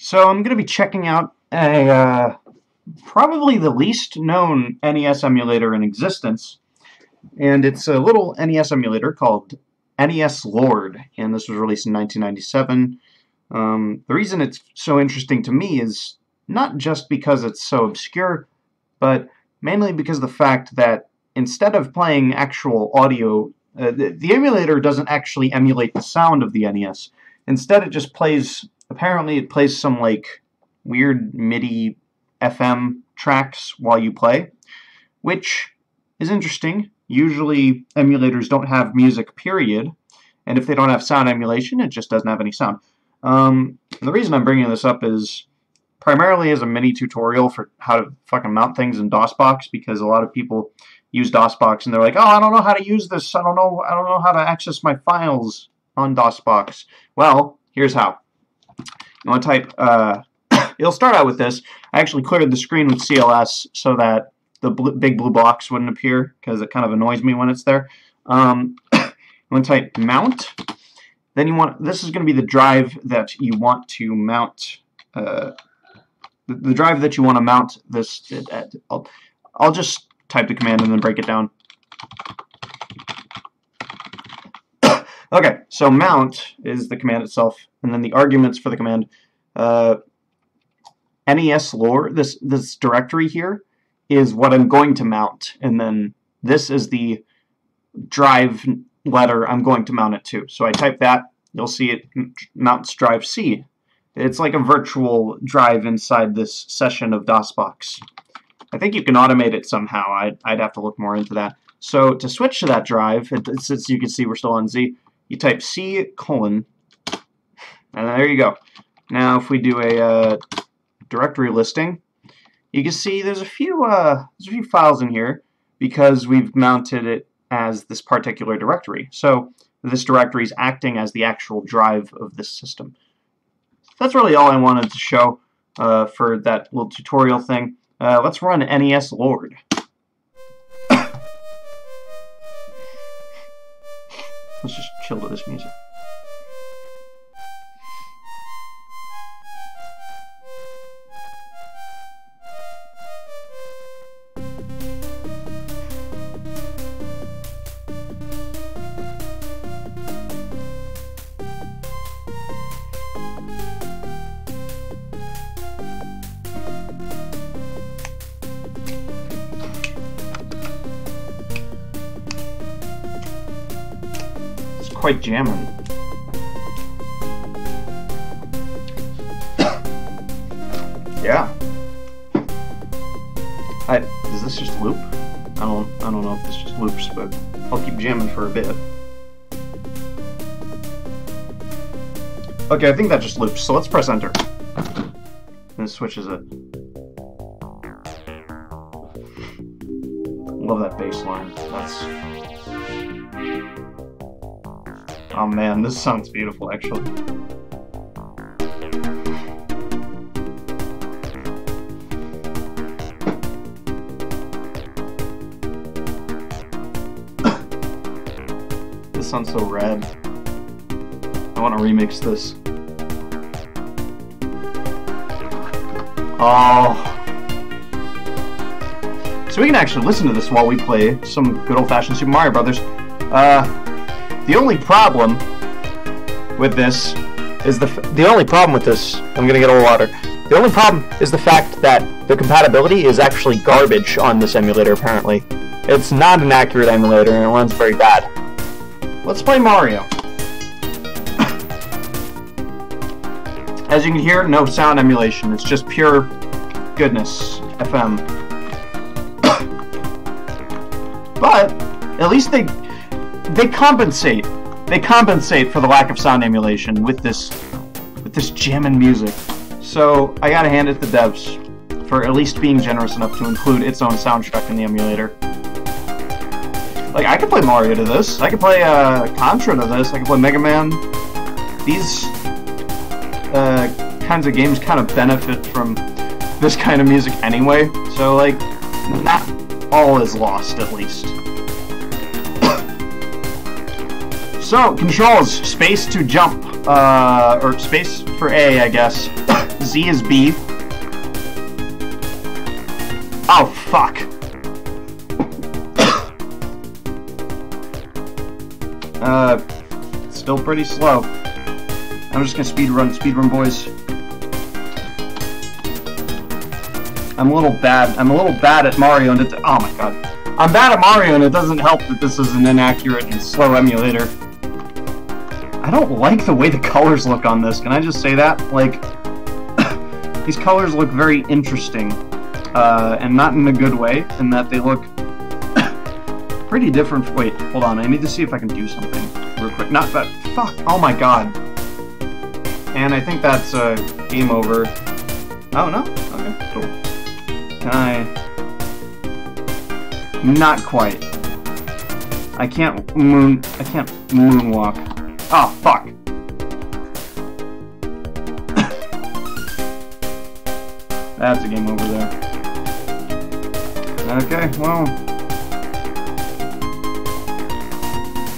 So I'm going to be checking out a probably the least known NES emulator in existence, and it's a little NES emulator called Nes-Lord, and this was released in 1997. The reason it's so interesting to me is not just because it's so obscure, but mainly because of the fact that instead of playing actual audio, the emulator doesn't actually emulate the sound of the NES. Instead, it just plays, apparently it plays some like weird MIDI FM tracks while you play, which is interesting. Usually emulators don't have music, period, and if they don't have sound emulation, it just doesn't have any sound. And the reason I'm bringing this up is primarily as a mini tutorial for how to fucking mount things in DOSBox, because a lot of people use DOSBox and they're like, oh, I don't know how to use this, I don't know how to access my files on DOSBox. Well, here's how. You want to type, it'll start out with this. I actually cleared the screen with CLS so that the big blue box wouldn't appear, because it kind of annoys me when it's there. You want to type mount. Then you want, this is going to be the drive that you want to mount, the drive that you want to mount this at. I'll just type the command and then break it down. Okay, so mount is the command itself, and then the arguments for the command. Nes-Lord, this directory here, is what I'm going to mount, and then this is the drive letter I'm going to mount it to. So I type that, you'll see it mounts drive C. It's like a virtual drive inside this session of DOSBox. I think you can automate it somehow. I'd have to look more into that. So to switch to that drive, since you can see we're still on Z, you type C:, and there you go. Now if we do a directory listing, you can see there's a few files in here because we've mounted it as this particular directory. So this directory is acting as the actual drive of this system. That's really all I wanted to show for that little tutorial thing. Let's run Nes-Lord. Let's just chill to this music. Quite jammin'. Yeah. Does this just loop? I don't know if this just loops, but I'll keep jamming for a bit. Okay, I think that just loops, so let's press enter. And it switches it. Love that bass line. Oh man, this sounds beautiful, actually. This sounds so rad. I want to remix this. Oh. So we can actually listen to this while we play some good old-fashioned Super Mario Brothers. The only problem with this is I'm gonna get a little water. The only problem is the fact that the compatibility is actually garbage on this emulator, apparently. It's not an accurate emulator and it runs very bad. Let's play Mario. As you can hear, no sound emulation. It's just pure goodness, FM. But at least they compensate. They compensate for the lack of sound emulation with this jammin' music. So I gotta hand it to devs for at least being generous enough to include its own soundtrack in the emulator. Like, I could play Mario to this. I could play Contra to this. I could play Mega Man. These kinds of games kind of benefit from this kind of music anyway. So like, not all is lost, at least. So, controls, space to jump, or space for A, I guess, Z is B. Oh, fuck. Still pretty slow. I'm just gonna speed run, boys. I'm a little bad at Mario, and oh my god. I'm bad at Mario, and it doesn't help that this is an inaccurate and slow emulator. I don't like the way the colors look on this, can I just say that? Like, these colors look very interesting, and not in a good way, in that they look pretty different. Wait, hold on, I need to see if I can do something real quick. Not that, fuck, oh my god. And I think that's, game over. Oh, no? Okay, cool. Can I... Not quite. I can't moonwalk. Oh, fuck. That's a game over there. Okay, well...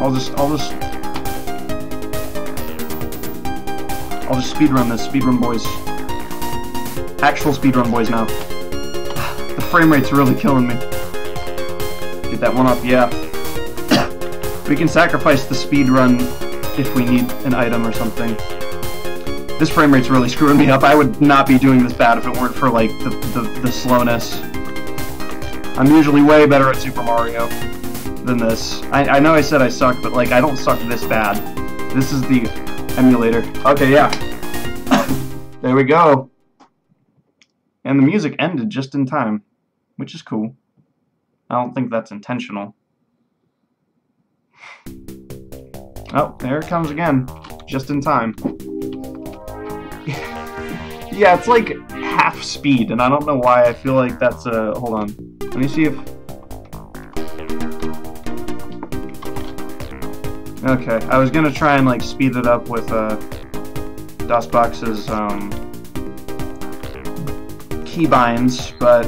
I'll just speedrun this. Speedrun boys. Actual speedrun boys now. The frame rate's really killing me. Get that one up, yeah. We can sacrifice the speedrun if we need an item or something. This frame rate's really screwing me up. I would not be doing this bad if it weren't for, like, the slowness. I'm usually way better at Super Mario than this. I know I said I suck, but, like, I don't suck this bad. This is the emulator. Okay, yeah. There we go. And the music ended just in time, which is cool. I don't think that's intentional. Oh, there it comes again. Just in time. Yeah, it's like half speed, and I don't know why I feel like that's a... Hold on. Let me see if... Okay, I was gonna try and, like, speed it up with, DOSBox's, keybinds, but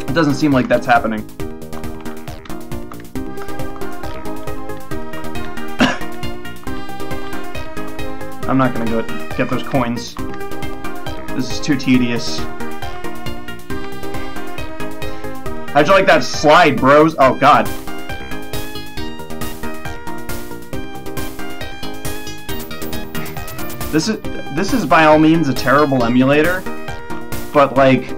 it doesn't seem like that's happening. I'm not gonna go get those coins. This is too tedious. How'd you like that slide, bros? Oh god. This is by all means a terrible emulator, but like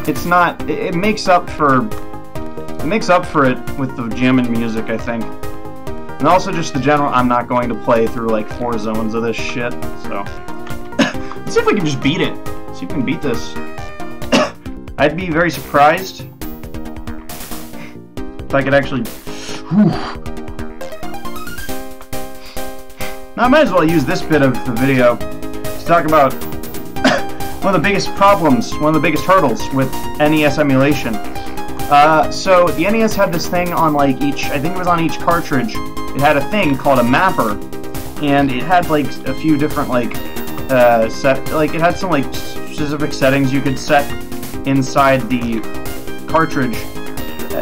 it's not. It makes up for it with the jammin music, I think. And also just the general, I'm not going to play through like 4 zones of this shit, so. Let's see if we can just beat it. See if we can beat this. I'd be very surprised if I could actually... Now I might as well use this bit of the video to talk about one of the biggest problems, one of the biggest hurdles with NES emulation. So the NES had this thing on like each, I think it was on each cartridge, it had a thing called a mapper, and it had like a few different like it had some like specific settings you could set inside the cartridge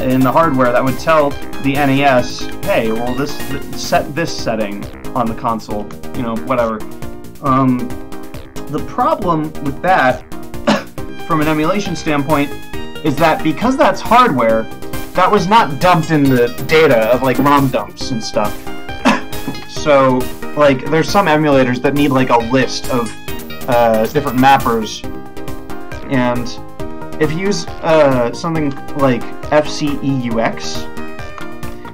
in the hardware that would tell the NES, hey, well set this setting on the console, you know, whatever. The problem with that, from an emulation standpoint, is that because that's hardware, that was not dumped in the data of like ROM dumps and stuff. So, like, there's some emulators that need like a list of different mappers, and if you use something like FCEUX,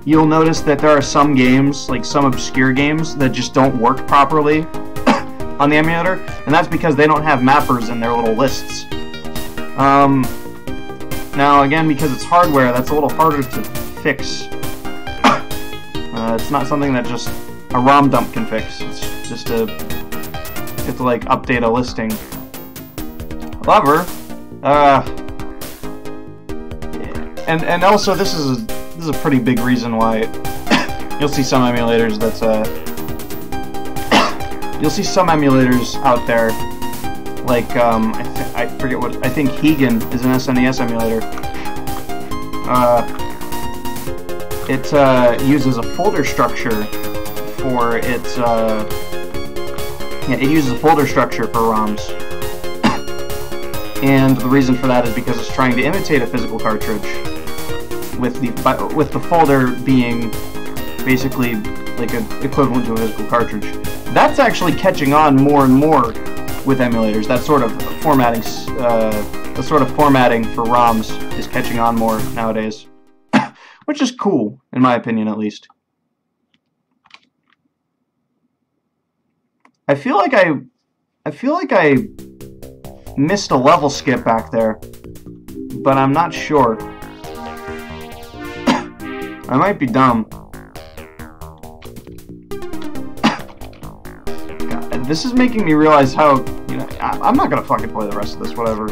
you'll notice that there are some games, like some obscure games, that just don't work properly on the emulator, and that's because they don't have mappers in their little lists. Now, again, because it's hardware, that's a little harder to fix. It's not something that just a ROM dump can fix. It's just you have to like update a listing. However, and also this is a pretty big reason why you'll see some emulators that's you'll see some emulators out there like I forget what, I think Hegan is an SNES emulator. It uses a folder structure for its Yeah, it uses a folder structure for ROMs. And the reason for that is because it's trying to imitate a physical cartridge, with the folder being basically like an equivalent to a physical cartridge. That's actually catching on more and more with emulators. That sort of formatting, for ROMs is catching on more nowadays, which is cool, in my opinion, at least. I feel like I missed a level skip back there, but I'm not sure. I might be dumb. God, this is making me realize how, I'm not gonna fucking play the rest of this, whatever.